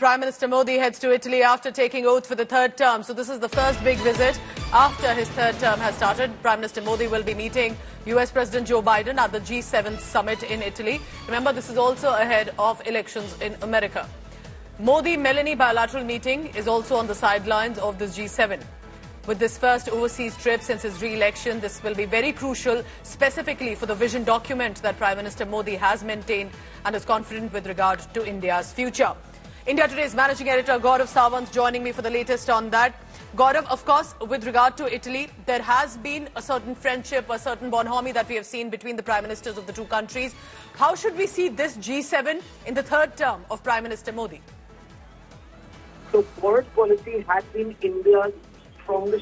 Prime Minister Modi heads to Italy after taking oath for the third term. So this is the first big visit after his third term has started. Prime Minister Modi will be meeting US President Joe Biden at the G7 summit in Italy. Remember, this is also ahead of elections in America. Modi-Meloni bilateral meeting is also on the sidelines of this G7. With this first overseas trip since his re-election, this will be very crucial, specifically for the vision document that Prime Minister Modi has maintained and is confident with regard to India's future. India Today's managing editor Gaurav Sawant joining me for the latest on that. Gaurav, of course, with regard to Italy, there has been a certain friendship, a certain bonhomie that we have seen between the prime ministers of the two countries. How should we see this G7 in the third term of Prime Minister Modi? So foreign policy has been India's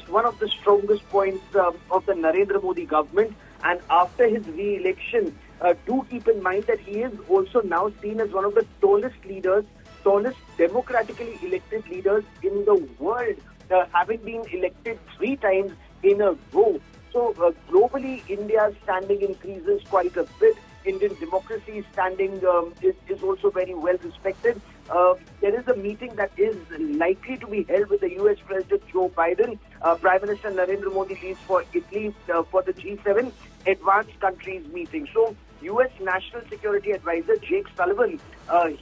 one of the strongest points of the Narendra Modi government, and after his re-election, do keep in mind that he is also now seen as one of the tallest democratically elected leaders in the world, having been elected 3 times in a row. So globally, India's standing increases quite a bit. Indian democracy standing is also very well respected. There is a meeting that is likely to be held with the US President Joe Biden. Prime Minister Narendra Modi leaves for Italy for the G7 advanced countries meeting. So US National Security Advisor Jake Sullivan,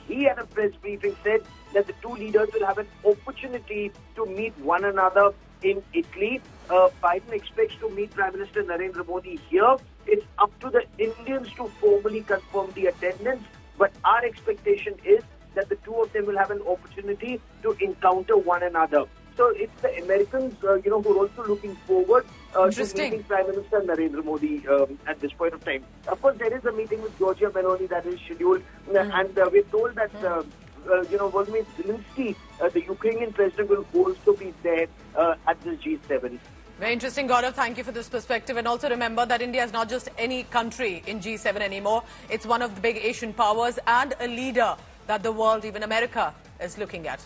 he at a press briefing said that the two leaders will have an opportunity to meet one another in Italy. Biden expects to meet Prime Minister Narendra Modi here. It's up to the Indians to formally confirm the attendance, but our expectation is that the two of them will have an opportunity to encounter one another. So it's the Americans, who are also looking forward to meeting Prime Minister Narendra Modi at this point of time. Of course, there is a meeting with Giorgia Meloni that is scheduled, and we're told that Volodymyr Zelensky, the Ukrainian president, will also be there at this G7. Very interesting, Gaurav. Thank you for this perspective. And also remember that India is not just any country in G7 anymore. It's one of the big Asian powers and a leader that the world, even America, is looking at.